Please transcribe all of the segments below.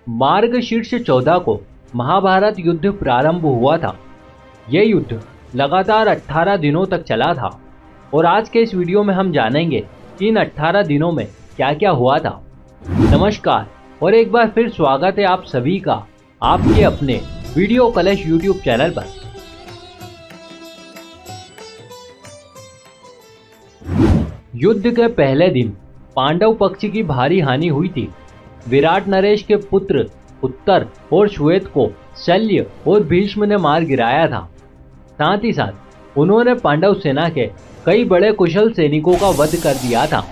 मार्गशीर्ष 14 को महाभारत युद्ध प्रारंभ हुआ था। यह युद्ध लगातार 18 दिनों तक चला था और आज के इस वीडियो में हम जानेंगे कि इन 18 दिनों में क्या क्या हुआ था। नमस्कार और एक बार फिर स्वागत है आप सभी का आपके अपने वीडियो कलश यूट्यूब चैनल पर। युद्ध के पहले दिन पांडव पक्ष की भारी हानि हुई थी। विराट नरेश के पुत्र उत्तर और श्वेत को शल्य और भीष्म ने मार गिराया था। साथ ही साथ उन्होंने पांडव सेना के कई बड़े कुशल सैनिकों का वध कर दिया था।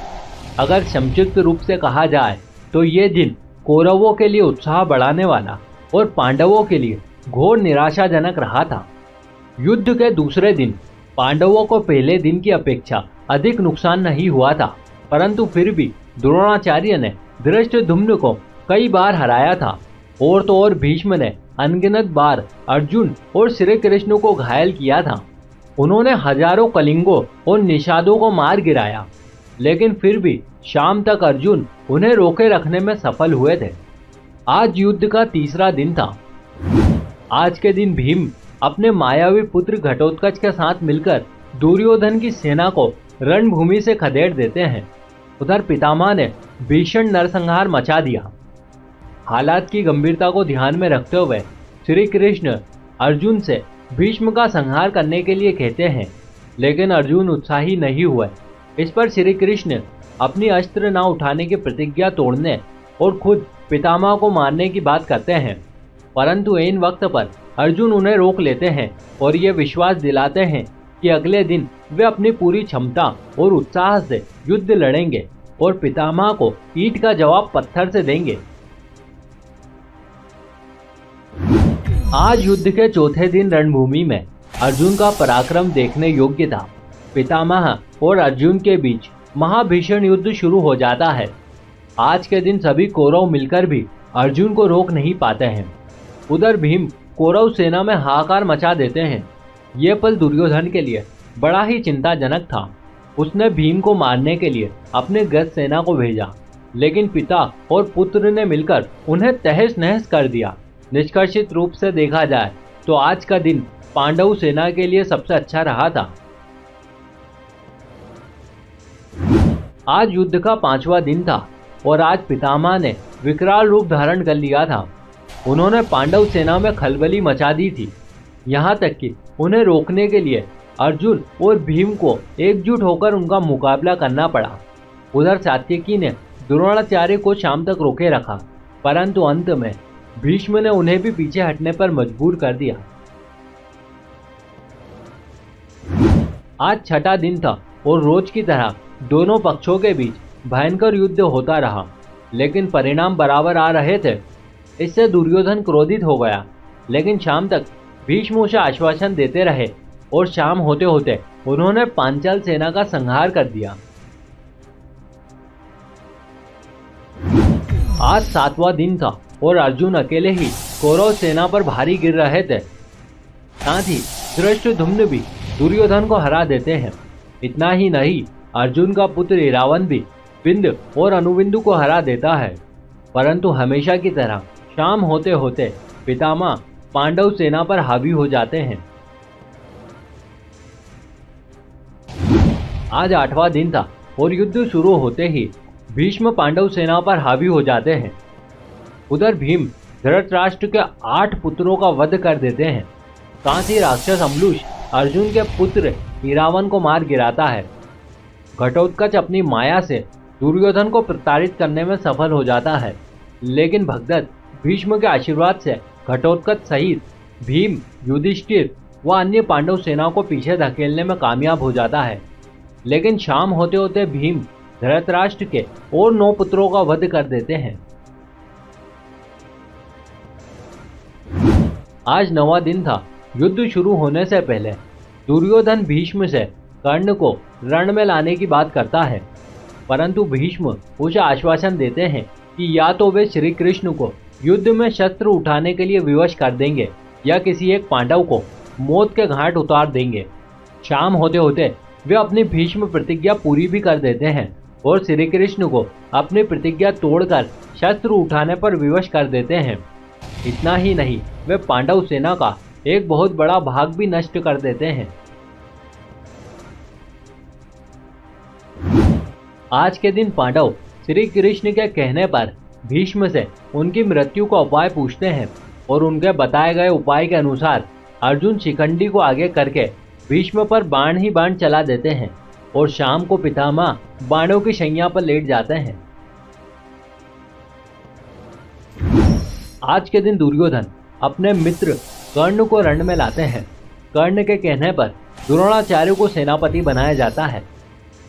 अगर संक्षिप्त रूप से कहा जाए तो ये दिन कौरवों के लिए उत्साह बढ़ाने वाला और पांडवों के लिए घोर निराशाजनक रहा था। युद्ध के दूसरे दिन पांडवों को पहले दिन की अपेक्षा अधिक नुकसान नहीं हुआ था, परंतु फिर भी द्रोणाचार्य ने धृष्टद्युम्न को कई बार हराया था और तो और भीष्म ने अनगिनत बार अर्जुन और श्री कृष्ण को घायल किया था। उन्होंने हजारों कलिंगों और निषादों को मार गिराया, लेकिन फिर भी शाम तक अर्जुन उन्हें रोके रखने में सफल हुए थे। आज युद्ध का तीसरा दिन था। आज के दिन भीम अपने मायावी पुत्र घटोत्कच के साथ मिलकर दुर्योधन की सेना को रणभूमि से खदेड़ देते हैं। उधर पितामह ने भीषण नरसंहार मचा दिया। हालात की गंभीरता को ध्यान में रखते हुए श्री कृष्ण अर्जुन से भीष्म का संहार करने के लिए कहते हैं, लेकिन अर्जुन उत्साही नहीं हुए। इस पर श्री कृष्ण अपनी अस्त्र न उठाने की प्रतिज्ञा तोड़ने और खुद पितामह को मारने की बात करते हैं, परंतु इन वक्त पर अर्जुन उन्हें रोक लेते हैं और ये विश्वास दिलाते हैं कि अगले दिन वे अपनी पूरी क्षमता और उत्साह से युद्ध लड़ेंगे और पितामह को ईंट का जवाब पत्थर से देंगे। आज युद्ध के चौथे दिन रणभूमि में अर्जुन का पराक्रम देखने योग्य था। पितामह और अर्जुन के बीच महाभीषण युद्ध शुरू हो जाता है। आज के दिन सभी कौरव मिलकर भी अर्जुन को रोक नहीं पाते हैं। उधर भीम कौरव सेना में हाहाकार मचा देते हैं। ये पल दुर्योधन के लिए बड़ा ही चिंताजनक था। उसने भीम को मारने के लिए अपने गज सेना को भेजा, लेकिन पिता और पुत्र ने मिलकर उन्हें तहस नहस कर दिया। निष्कर्षित रूप से देखा जाए तो आज का दिन पांडव सेना के लिए सबसे अच्छा रहा था। आज युद्ध का 5वां दिन था और आज पितामह ने विकराल रूप धारण कर लिया था। उन्होंने पांडव सेना में खलबली मचा दी थी, यहाँ तक कि उन्हें रोकने के लिए अर्जुन और भीम को एकजुट होकर उनका मुकाबला करना पड़ा। उधर सात्यकी ने द्रोणाचार्य को शाम तक रोके रखा, परंतु अंत में भीष्म ने उन्हें भी पीछे हटने पर मजबूर कर दिया। आज छठा दिन था और रोज की तरह दोनों पक्षों के बीच भयंकर युद्ध होता रहा, लेकिन परिणाम बराबर आ रहे थे। इससे दुर्योधन क्रोधित हो गया, लेकिन शाम तक भीष्म उसे आश्वासन देते रहे और शाम होते होते उन्होंने पांचाल सेना का संहार कर दिया। आज 7वां दिन था और अर्जुन अकेले ही कौरव सेना पर भारी गिर रहे थे। साथ ही धृष्टद्युम्न भी दुर्योधन को हरा देते हैं। इतना ही नहीं, अर्जुन का पुत्र इरावन भी बिंद और अनुबिंदु को हरा देता है। परंतु हमेशा की तरह शाम होते होते पितामह पांडव सेना पर हावी हो जाते हैं। आज 8वां दिन था और युद्ध शुरू होते ही भीष्म पांडव सेना पर हावी हो जाते हैं। उधर भीम धृतराष्ट्र के 8 पुत्रों का वध कर देते हैं। साथ ही राक्षस अम्बुश अर्जुन के पुत्र इरावन को मार गिराता है। घटोत्कच अपनी माया से दुर्योधन को प्रताड़ित करने में सफल हो जाता है, लेकिन भगदत्त भीष्म के आशीर्वाद से घटोत्कच सहित भीम, युधिष्ठिर व अन्य पांडव सेना को पीछे धकेलने में कामयाब हो जाता है। लेकिन शाम होते होते भीम धृतराष्ट्र के और 9 पुत्रों का वध कर देते हैं। आज 9वां दिन था। युद्ध शुरू होने से पहले दुर्योधन भीष्म से कर्ण को रण में लाने की बात करता है, परंतु भीष्म उसे आश्वासन देते हैं कि या तो वे श्री कृष्ण को युद्ध में शस्त्र उठाने के लिए विवश कर देंगे या किसी एक पांडव को मौत के घाट उतार देंगे। शाम होते होते वे अपनी भीष्म प्रतिज्ञा पूरी भी कर देते हैं और श्री कृष्ण को अपनी प्रतिज्ञा तोड़कर शस्त्र उठाने पर विवश कर देते हैं। इतना ही नहीं, वे पांडव सेना का एक बहुत बड़ा भाग भी नष्ट कर देते हैं। आज के दिन पांडव श्री कृष्ण के कहने पर भीष्म से उनकी मृत्यु का उपाय पूछते हैं और उनके बताए गए उपाय के अनुसार अर्जुन शिखंडी को आगे करके भीष्म पर बाण ही बाण चला देते हैं और शाम को पितामह बाणों की शैया पर लेट जाते हैं। आज के दिन दुर्योधन अपने मित्र कर्ण को रण में लाते हैं। कर्ण के कहने पर द्रोणाचार्य को सेनापति बनाया जाता है।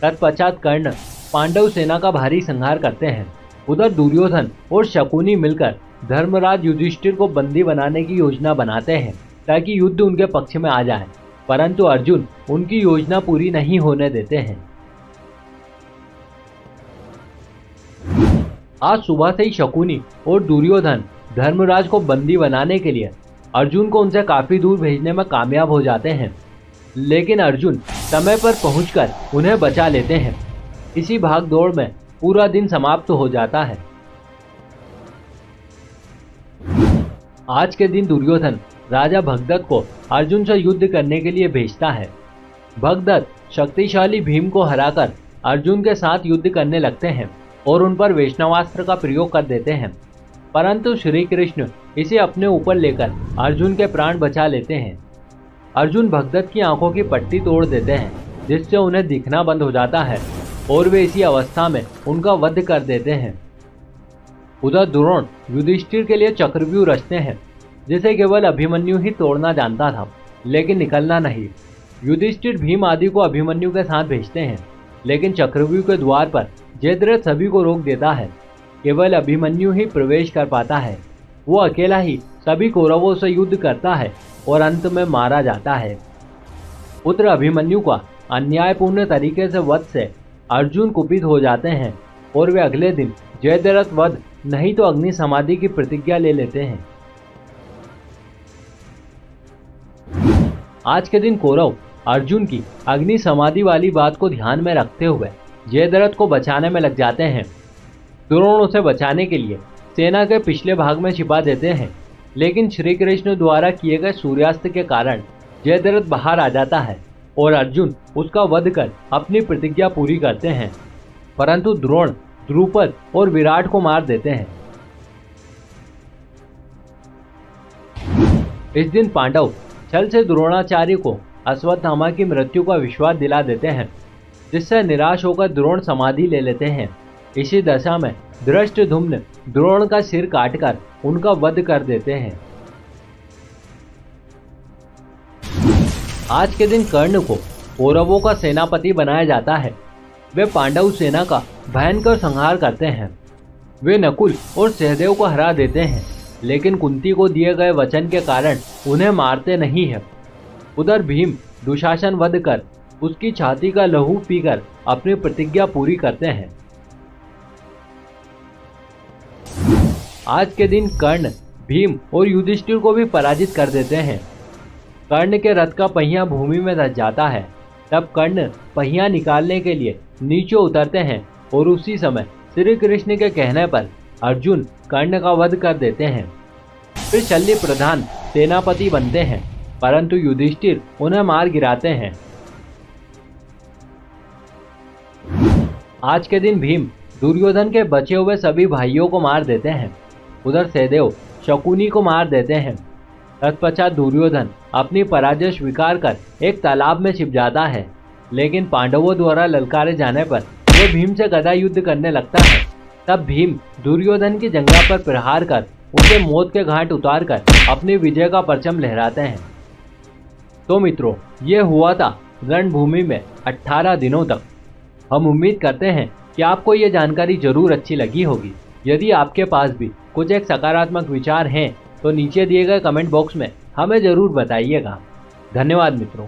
तत्पश्चात कर्ण पांडव सेना का भारी संहार करते हैं। उधर दुर्योधन और शकुनी मिलकर धर्मराज युधिष्ठिर को बंदी बनाने की योजना बनाते हैं ताकि युद्ध उनके पक्ष में आ जाए, परंतु अर्जुन उनकी योजना पूरी नहीं होने देते हैं। आज सुबह से ही शकुनी और दुर्योधन धर्मराज को बंदी बनाने के लिए अर्जुन को उनसे काफी दूर भेजने में कामयाब हो जाते हैं, लेकिन अर्जुन समय पर पहुंचकर उन्हें बचा लेते हैं। इसी भाग दौड़ में पूरा दिन समाप्त हो जाता है। आज के दिन दुर्योधन राजा भगदत्त को अर्जुन से युद्ध करने के लिए भेजता है। भगदत्त शक्तिशाली भीम को हराकर अर्जुन के साथ युद्ध करने लगते हैं और उन पर वैष्णवास्त्र का प्रयोग कर देते हैं, परंतु श्री कृष्ण इसे अपने ऊपर लेकर अर्जुन के प्राण बचा लेते हैं। अर्जुन भगदत्त की आंखों की पट्टी तोड़ देते हैं, जिससे उन्हें दिखना बंद हो जाता है और वे इसी अवस्था में उनका वध कर देते हैं। उधर द्रोण युधिष्ठिर के लिए चक्रव्यूह रचते हैं, जिसे केवल अभिमन्यु ही तोड़ना जानता था, लेकिन निकलना नहीं। युधिष्ठिर भीम आदि को अभिमन्यु के साथ भेजते हैं, लेकिन चक्रव्यूह के द्वार पर जयद्रथ सभी को रोक देता है। केवल अभिमन्यु ही प्रवेश कर पाता है। वो अकेला ही सभी कौरवों से युद्ध करता है और अंत में मारा जाता है। पुत्र अभिमन्यु का अन्यायपूर्ण तरीके से वध से अर्जुन कुपित हो जाते हैं और वे अगले दिन जयद्रथ वध नहीं तो अग्नि समाधि की प्रतिज्ञा ले लेते हैं। आज के दिन कौरव अर्जुन की अग्नि समाधि वाली बात को ध्यान में रखते हुए जयद्रथ को बचाने में लग जाते हैं। द्रोण उसे बचाने के लिए सेना के पिछले भाग में छिपा देते हैं, लेकिन श्री कृष्ण द्वारा किए गए सूर्यास्त के कारण जयद्रथ बाहर आ जाता है और अर्जुन उसका वध कर अपनी प्रतिज्ञा पूरी करते हैं, परंतु द्रोण द्रुपद और विराट को मार देते हैं। इस दिन पांडव छल से द्रोणाचार्य को अश्वत्थामा की मृत्यु का विश्वास दिला देते हैं, जिससे निराश होकर द्रोण समाधि ले लेते हैं। इसी दशा में धृष्टद्युम्न द्रोण का सिर काटकर उनका वध कर देते हैं। आज के दिन कर्ण को कौरवों का सेनापति बनाया जाता है। वे पांडव सेना का भयंकर संहार करते हैं। वे नकुल और सहदेव को हरा देते हैं, लेकिन कुंती को दिए गए वचन के कारण उन्हें मारते नहीं है। उधर भीम दुशासन वध कर उसकी छाती का लहू पीकर अपनी प्रतिज्ञा पूरी करते हैं। आज के दिन कर्ण भीम और युधिष्ठिर को भी पराजित कर देते हैं। कर्ण के रथ का पहिया भूमि में धंस जाता है। तब कर्ण पहिया निकालने के लिए नीचे उतरते हैं और उसी समय श्री कृष्ण के कहने पर अर्जुन कर्ण का वध कर देते हैं। फिर शल्य प्रधान सेनापति बनते हैं, परंतु युधिष्ठिर उन्हें मार गिराते हैं। आज के दिन भीम दुर्योधन के बचे हुए सभी भाइयों को मार देते हैं। उधर सहदेव शकुनी को मार देते हैं। तत्पश्चात दुर्योधन अपनी पराजय स्वीकार कर एक तालाब में छिप जाता है, लेकिन पांडवों द्वारा ललकारे जाने पर वो भीम से गदा युद्ध करने लगता है। तब भीम दुर्योधन की जंघा पर प्रहार कर उसे मौत के घाट उतार कर अपनी विजय का परचम लहराते हैं। तो मित्रों, ये हुआ था रणभूमि में 18 दिनों तक। हम उम्मीद करते हैं कि आपको ये जानकारी जरूर अच्छी लगी होगी। यदि आपके पास भी कुछ एक सकारात्मक विचार हैं तो नीचे दिए गए कमेंट बॉक्स में हमें जरूर बताइएगा। धन्यवाद मित्रों।